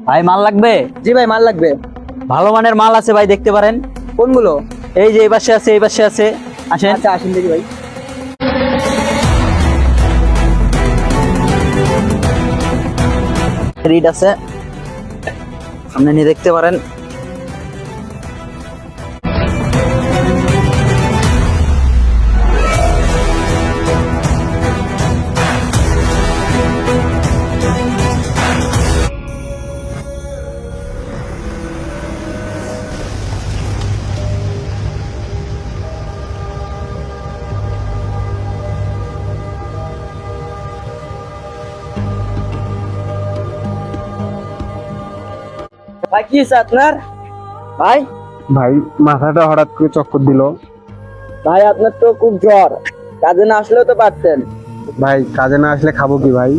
ভাই মাল লাগবে? জি ভাই, মাল লাগবে। ভালো মানের মাল আছে ভাই, দেখতে পারেন। কোনগুলো? এই যে এই পাশে আছে, এই পাশে আছে, আসেন। আচ্ছা আসেন দেখি ভাই। রিড আছে, সামনে নিয়ে দেখতে পারেন। ভাই কি হয়েছে আপনার? ভাই ভাই মাথাটা হঠাৎ করে চক্কর দিল। ভাই আপনার তো খুব জ্বর, কাজে না আসলেও তো পারতেন। ভাই কাজে না আসলে খাবো কি ভাই?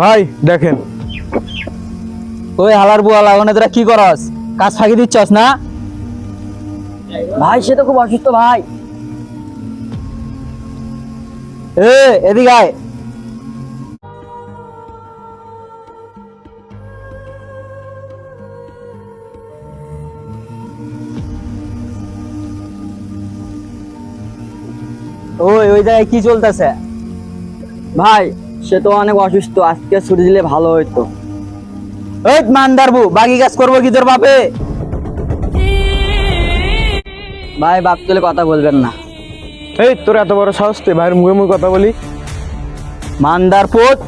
ভাই দেখেন। ওই হালার বুয়ালা, ওখানে তোরা কি করস? কাজ ফাঁকি দিচ্ছস না? ভাই সে তো খুব অসুস্থ ভাই। এদিকে আয়। ওই জায়গায় কি চলতেছে? ভাই সে তো অনেক অসুস্থ, আজকে ছুটি দিলে ভালো হইতো। ওই মানদারবু, বাকি কাজ করবো কি তোর বাপে? ভাই বাপ তুলে কথা বলবেন না। এই তোর এত বড় সাহস, তুই ভাইয়ের মুখে মুখে কথা বলি? মানদার পুত।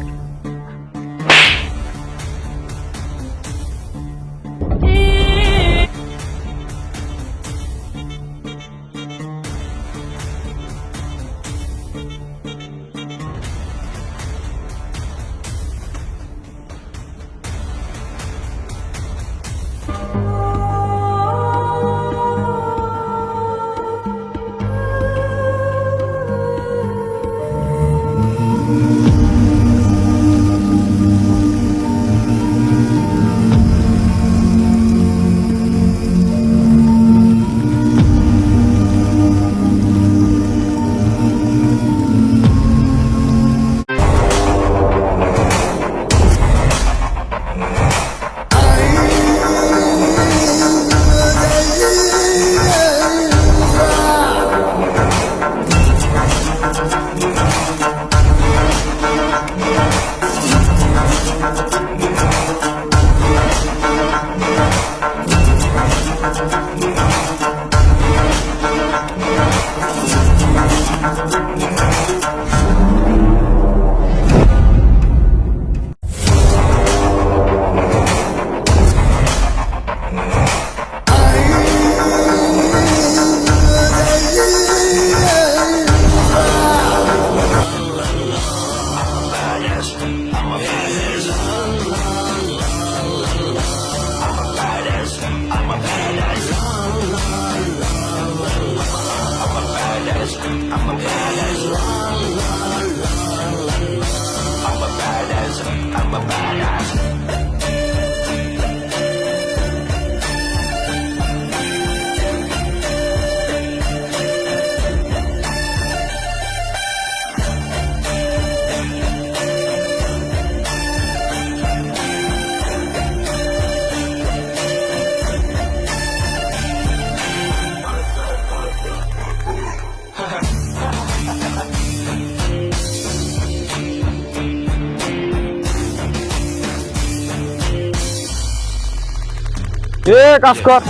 কাজ কর।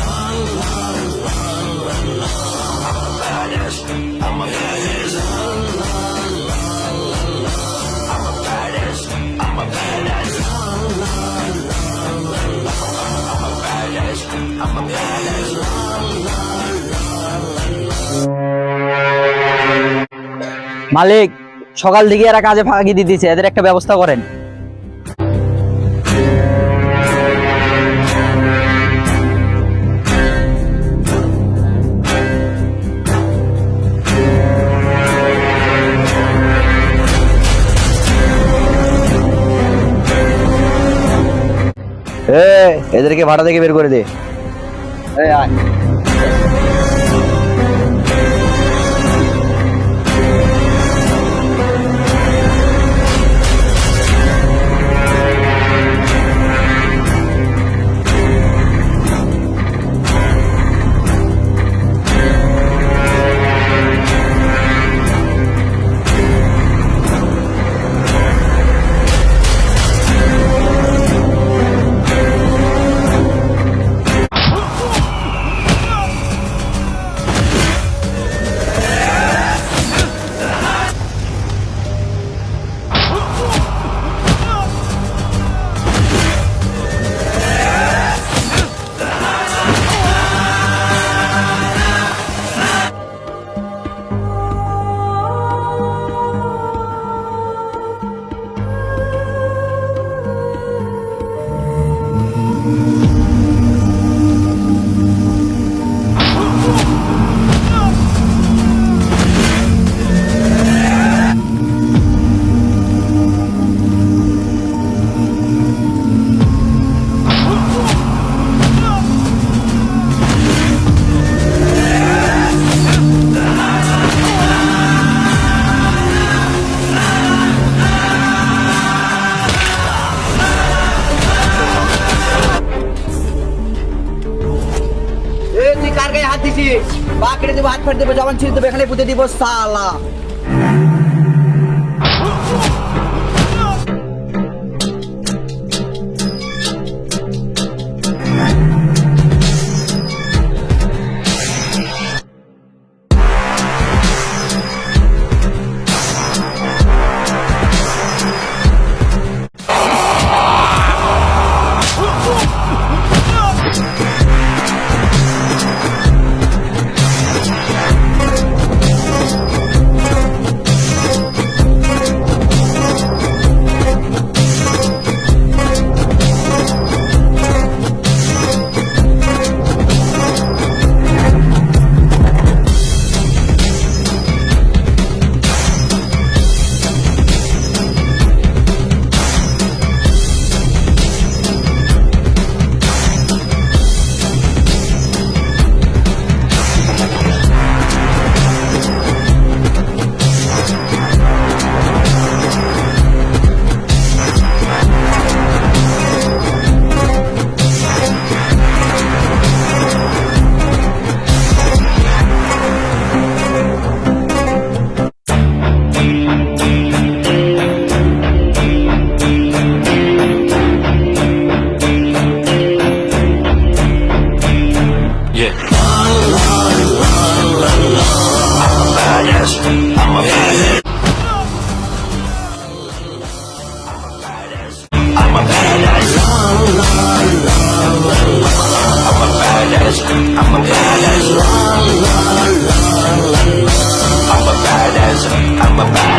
মালিক, সকাল থেকে এরা কাজে ফাঁকি দিতেছে, এদের একটা ব্যবস্থা করেন। এদেরকে ভাড়া থেকে বের করে দে। আয়। কার গায়ে হাত দিছিস? পা কেটে দেবো, হাত ফাট দেবো, জবান ছিঁড়ে দেবো, এখানে পুঁতে দিব সালা। I'm a badass.